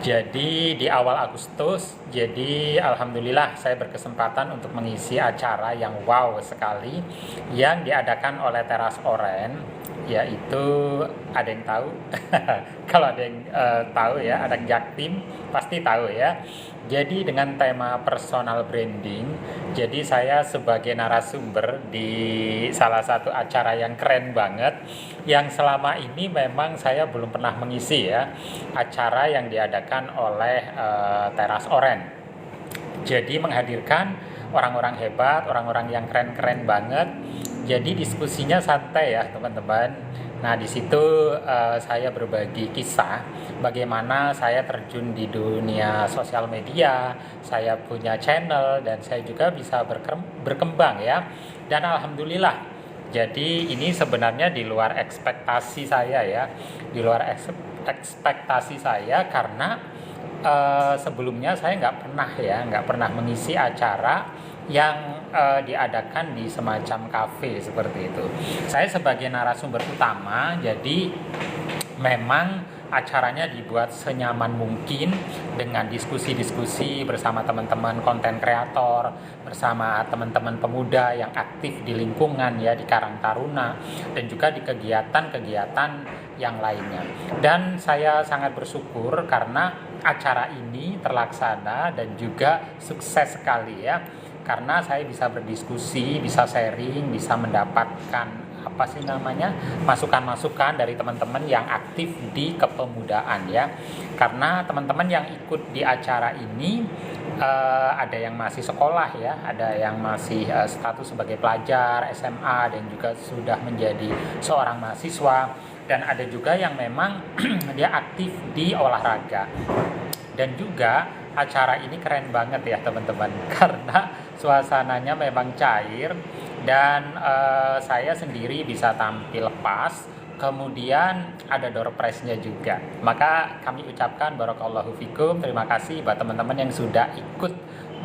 Jadi di awal Agustus, jadi alhamdulillah saya berkesempatan untuk mengisi acara yang wow sekali yang diadakan oleh Teras Oren, yaitu ada yang tahu, kalau ada yang tahu ya, ada Jaktim pasti tahu ya. Jadi dengan tema personal branding, jadi saya sebagai narasumber di salah satu acara yang keren banget, yang selama ini memang saya belum pernah mengisi ya, acara yang diadakan oleh Teras Oren. Jadi menghadirkan orang-orang hebat, orang-orang yang keren-keren banget. Jadi diskusinya santai ya teman-teman. Nah di situ saya berbagi kisah bagaimana saya terjun di dunia sosial media, saya punya channel dan saya juga bisa berkembang ya. Dan alhamdulillah. Jadi ini sebenarnya di luar ekspektasi saya ya, di luar ekspektasi saya karena sebelumnya saya nggak pernah mengisi acara yang diadakan di semacam kafe seperti itu. Saya sebagai narasumber utama, jadi memang acaranya dibuat senyaman mungkin dengan diskusi-diskusi bersama teman-teman konten kreator, bersama teman-teman pemuda yang aktif di lingkungan ya, di Karang Taruna, dan juga di kegiatan-kegiatan yang lainnya. Dan saya sangat bersyukur karena acara ini terlaksana dan juga sukses sekali ya, karena saya bisa berdiskusi, bisa sharing, bisa mendapatkan masukan-masukan dari teman-teman yang aktif di kepemudaan ya. Karena teman-teman yang ikut di acara ini ada yang masih sekolah ya, ada yang masih status sebagai pelajar SMA dan juga sudah menjadi seorang mahasiswa, dan ada juga yang memang dia aktif di olahraga. Dan juga acara ini keren banget ya teman-teman, karena suasananya memang cair dan saya sendiri bisa tampil pas, kemudian ada door prize-nya juga. Maka kami ucapkan barakallahu fikum, terima kasih buat teman-teman yang sudah ikut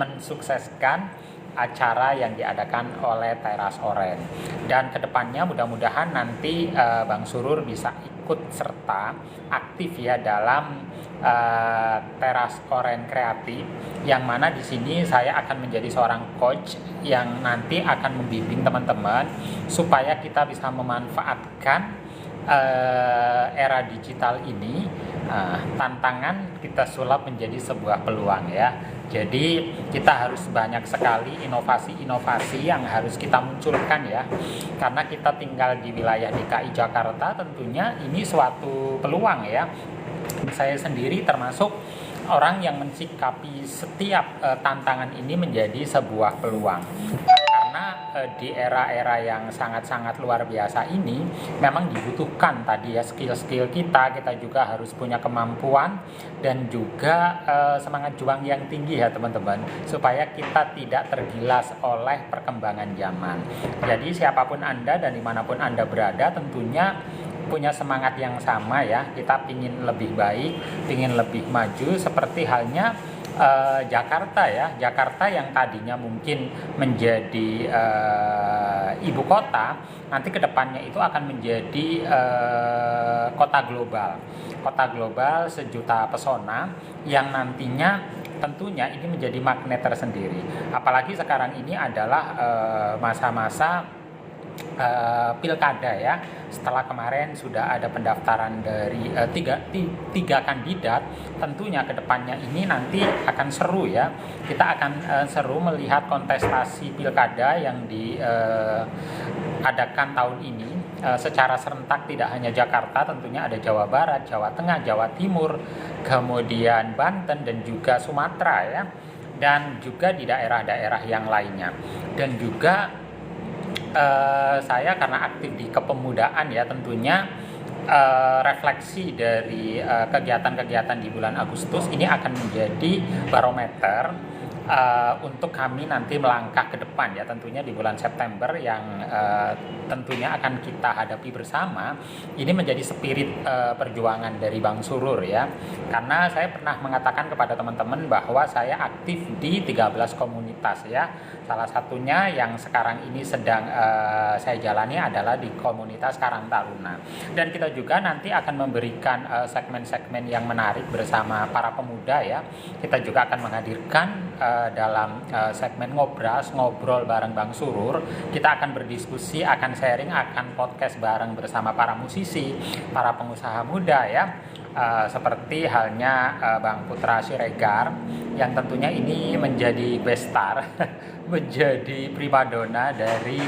mensukseskan acara yang diadakan oleh Teras Oren. Dan kedepannya mudah-mudahan nanti Bang Surur bisa ikut serta aktif ya dalam Teras Oren Kreatif, yang mana di sini saya akan menjadi seorang coach yang nanti akan membimbing teman-teman supaya kita bisa memanfaatkan era digital ini. Tantangan kita sulap menjadi sebuah peluang ya. Jadi kita harus banyak sekali inovasi-inovasi yang harus kita munculkan ya. Karena kita tinggal di wilayah DKI Jakarta, tentunya ini suatu peluang ya. Saya sendiri termasuk orang yang mensikapi setiap tantangan ini menjadi sebuah peluang. Karena di era-era yang sangat-sangat luar biasa ini memang dibutuhkan tadi ya skill-skill kita juga harus punya kemampuan dan juga semangat juang yang tinggi ya teman-teman, supaya kita tidak tergilas oleh perkembangan zaman. Jadi siapapun Anda dan dimanapun Anda berada tentunya punya semangat yang sama ya, kita ingin lebih baik, ingin lebih maju seperti halnya Jakarta ya. Jakarta yang tadinya mungkin menjadi ibu kota, nanti kedepannya itu akan menjadi kota global sejuta pesona yang nantinya tentunya ini menjadi magnet tersendiri. Apalagi sekarang ini adalah masa-masa pilkada ya. Setelah kemarin sudah ada pendaftaran dari tiga kandidat, tentunya kedepannya ini nanti akan seru ya. Kita akan seru melihat kontestasi pilkada yang diadakan tahun ini secara serentak, tidak hanya Jakarta, tentunya ada Jawa Barat, Jawa Tengah, Jawa Timur, kemudian Banten dan juga Sumatera ya, dan juga di daerah-daerah yang lainnya. Dan juga saya karena aktif di kepemudaan ya, tentunya refleksi dari kegiatan-kegiatan di bulan Agustus ini akan menjadi barometer untuk kami nanti melangkah ke depan ya. Tentunya di bulan September yang tentunya akan kita hadapi bersama, ini menjadi spirit perjuangan dari Bang Surur ya. Karena saya pernah mengatakan kepada teman-teman bahwa saya aktif di 13 komunitas ya. Salah satunya yang sekarang ini sedang saya jalani adalah di komunitas Karang Taruna. Dan kita juga nanti akan memberikan segmen-segmen yang menarik bersama para pemuda ya. Kita juga akan menghadirkan dalam segmen ngobrol bareng Bang Surur. Kita akan berdiskusi, akan sharing, akan podcast bareng bersama para musisi, para pengusaha muda ya. Seperti halnya Bang Putra Siregar yang tentunya ini menjadi best star menjadi primadona dari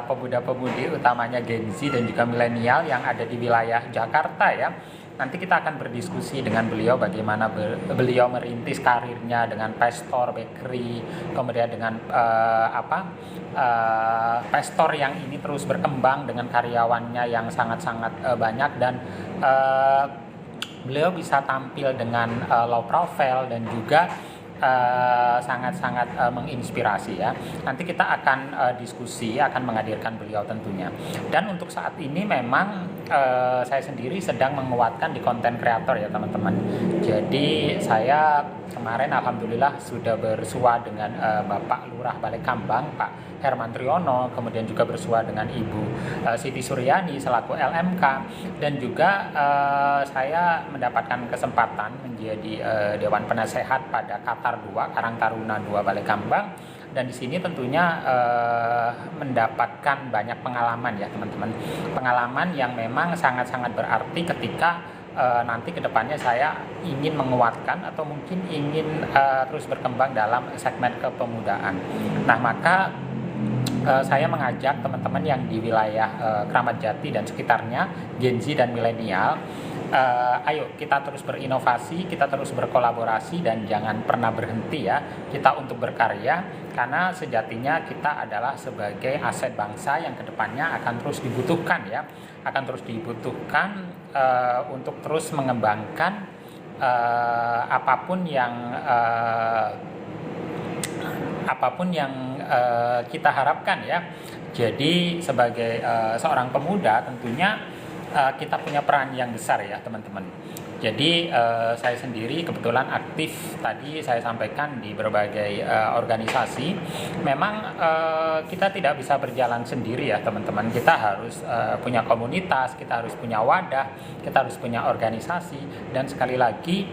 pemuda-pemudi utamanya Gen Z dan juga milenial yang ada di wilayah Jakarta ya. Nanti kita akan berdiskusi dengan beliau bagaimana beliau merintis karirnya dengan Pestor Bakery, kemudian dengan Pestor yang ini terus berkembang dengan karyawannya yang sangat-sangat banyak dan beliau bisa tampil dengan low profile dan juga sangat-sangat menginspirasi ya. Nanti kita akan diskusi, akan menghadirkan beliau tentunya. Dan untuk saat ini memang saya sendiri sedang menguatkan di konten kreator ya teman-teman. Jadi saya kemarin alhamdulillah sudah bersua dengan Bapak Lurah Balekambang, Pak Herman Triono, kemudian juga bersua dengan Ibu Siti Suryani selaku LMK, dan juga saya mendapatkan kesempatan menjadi Dewan Penasehat pada Qatar 2, Karang Taruna 2 Balekambang. Dan di sini tentunya mendapatkan banyak pengalaman ya teman-teman. Pengalaman yang memang sangat-sangat berarti ketika nanti kedepannya saya ingin menguatkan atau mungkin ingin terus berkembang dalam segmen kepemudaan. Nah maka saya mengajak teman-teman yang di wilayah Kramat Jati dan sekitarnya, Gen Z dan milenial, ayo kita terus berinovasi, kita terus berkolaborasi dan jangan pernah berhenti ya kita untuk berkarya, karena sejatinya kita adalah sebagai aset bangsa yang kedepannya akan terus dibutuhkan ya, akan terus dibutuhkan untuk terus mengembangkan apapun yang kita harapkan ya. Jadi sebagai seorang pemuda tentunya kita punya peran yang besar ya teman-teman. Jadi saya sendiri kebetulan aktif tadi saya sampaikan di berbagai organisasi. Memang kita tidak bisa berjalan sendiri ya teman-teman. Kita harus punya komunitas, kita harus punya wadah, kita harus punya organisasi. Dan sekali lagi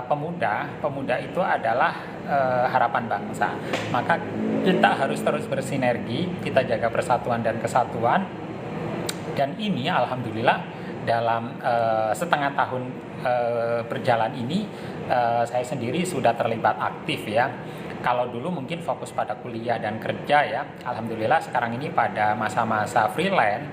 pemuda itu adalah harapan bangsa. Maka kita harus terus bersinergi, kita jaga persatuan dan kesatuan. Dan ini alhamdulillah dalam setengah tahun berjalan ini saya sendiri sudah terlibat aktif ya. Kalau dulu mungkin fokus pada kuliah dan kerja ya, alhamdulillah sekarang ini pada masa-masa freelance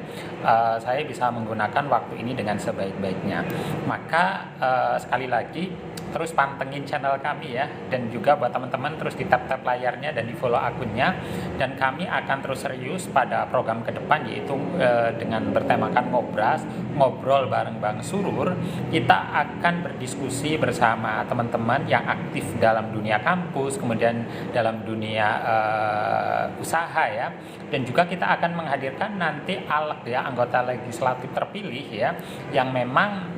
saya bisa menggunakan waktu ini dengan sebaik-baiknya. Maka sekali lagi terus pantengin channel kami ya, dan juga buat teman-teman terus di tap-tap layarnya dan di follow akunnya, dan kami akan terus serius pada program ke depan, yaitu dengan bertemakan ngobrol bareng Bang Surur. Kita akan berdiskusi bersama teman-teman yang aktif dalam dunia kampus, kemudian dalam dunia usaha ya, dan juga kita akan menghadirkan nanti anggota legislatif terpilih ya, yang memang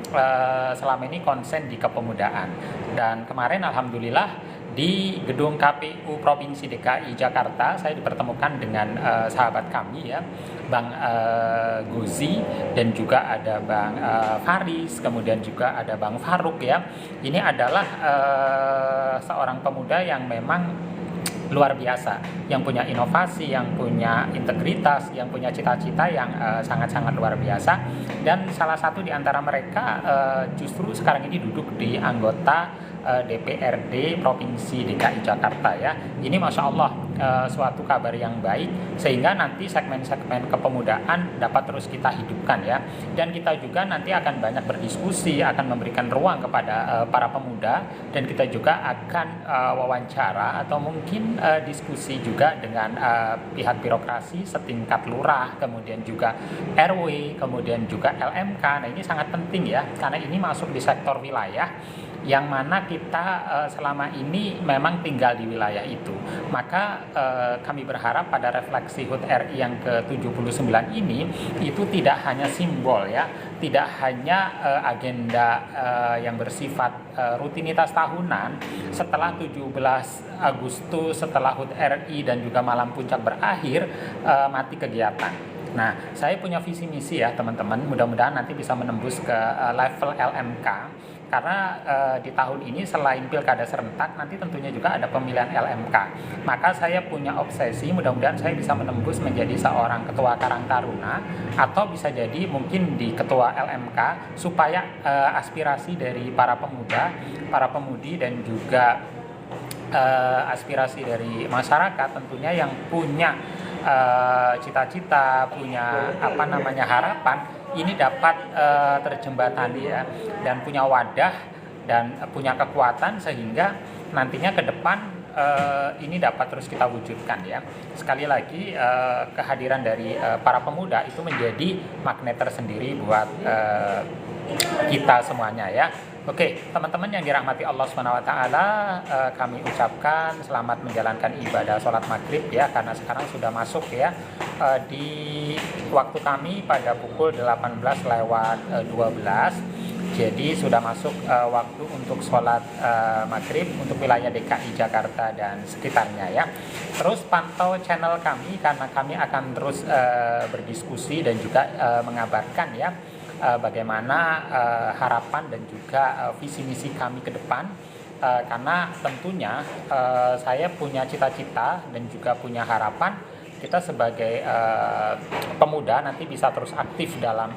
selama ini konsen di kepemudaan. Dan kemarin alhamdulillah di gedung KPU Provinsi DKI Jakarta saya dipertemukan dengan sahabat kami ya, Bang Guzi, dan juga ada Bang Faris, kemudian juga ada Bang Faruk ya. Ini adalah seorang pemuda yang memang luar biasa, yang punya inovasi, yang punya integritas, yang punya cita-cita yang sangat-sangat luar biasa. Dan salah satu di antara mereka justru sekarang ini duduk di anggota DPRD Provinsi DKI Jakarta ya. Ini Masya Allah suatu kabar yang baik, sehingga nanti segmen-segmen kepemudaan dapat terus kita hidupkan ya. Dan kita juga nanti akan banyak berdiskusi, akan memberikan ruang kepada para pemuda, dan kita juga akan wawancara atau mungkin diskusi juga dengan pihak birokrasi setingkat lurah, kemudian juga RW, kemudian juga LMK. Nah ini sangat penting ya, karena ini masuk di sektor wilayah yang mana kita selama ini memang tinggal di wilayah itu. Maka kami berharap pada refleksi HUT RI yang ke-79 ini itu tidak hanya simbol ya, tidak hanya agenda yang bersifat rutinitas tahunan setelah 17 Agustus, setelah HUT RI dan juga malam puncak berakhir mati kegiatan. Nah, saya punya visi misi ya teman-teman, mudah-mudahan nanti bisa menembus ke level LMK, karena di tahun ini selain pilkada serentak nanti tentunya juga ada pemilihan LMK. Maka saya punya obsesi, mudah-mudahan saya bisa menembus menjadi seorang ketua Karang Taruna atau bisa jadi mungkin di ketua LMK, supaya aspirasi dari para pemuda, para pemudi dan juga aspirasi dari masyarakat tentunya yang punya cita-cita, punya harapan, ini dapat terjembatani ya, dan punya wadah dan punya kekuatan sehingga nantinya ke depan ini dapat terus kita wujudkan ya. Sekali lagi kehadiran dari para pemuda itu menjadi magnet tersendiri buat kita semuanya ya. Oke, teman-teman yang dirahmati Allah Subhanahu wa taala, kami ucapkan selamat menjalankan ibadah sholat maghrib ya, karena sekarang sudah masuk ya di waktu kami pada pukul 18:12. Jadi sudah masuk waktu untuk sholat maghrib untuk wilayah DKI Jakarta dan sekitarnya ya. Terus pantau channel kami karena kami akan terus berdiskusi dan juga mengabarkan ya bagaimana harapan dan juga visi misi kami ke depan, karena tentunya saya punya cita-cita dan juga punya harapan kita sebagai pemuda nanti bisa terus aktif dalam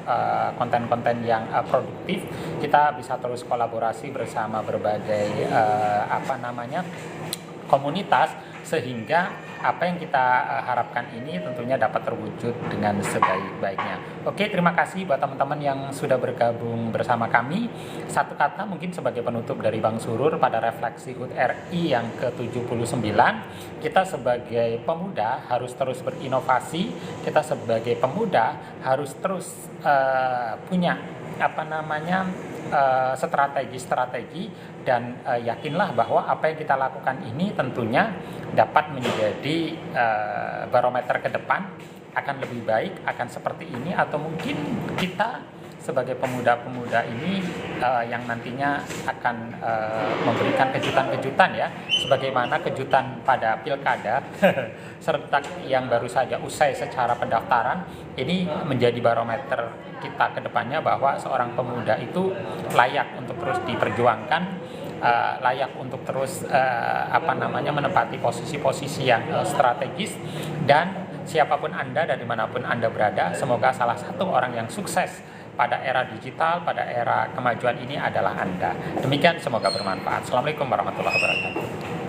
konten-konten yang produktif. Kita bisa terus kolaborasi bersama berbagai komunitas, sehingga apa yang kita harapkan ini tentunya dapat terwujud dengan sebaik-baiknya. Oke, terima kasih buat teman-teman yang sudah bergabung bersama kami. Satu kata mungkin sebagai penutup dari Bang Surur pada refleksi HUT RI yang ke-79, kita sebagai pemuda harus terus berinovasi, kita sebagai pemuda harus terus punya strategi dan yakinlah bahwa apa yang kita lakukan ini tentunya dapat menjadi barometer ke depan akan lebih baik, akan seperti ini, atau mungkin kita sebagai pemuda-pemuda ini yang nantinya akan memberikan kejutan-kejutan ya, sebagaimana kejutan pada pilkada serentak yang baru saja usai secara pendaftaran. Ini menjadi barometer kita ke depannya bahwa seorang pemuda itu layak untuk terus diperjuangkan, layak untuk terus menempati posisi-posisi yang strategis. Dan siapapun Anda dan dimanapun Anda berada, semoga salah satu orang yang sukses pada era digital, pada era kemajuan ini adalah Anda. Demikian, semoga bermanfaat. Assalamualaikum warahmatullahi wabarakatuh.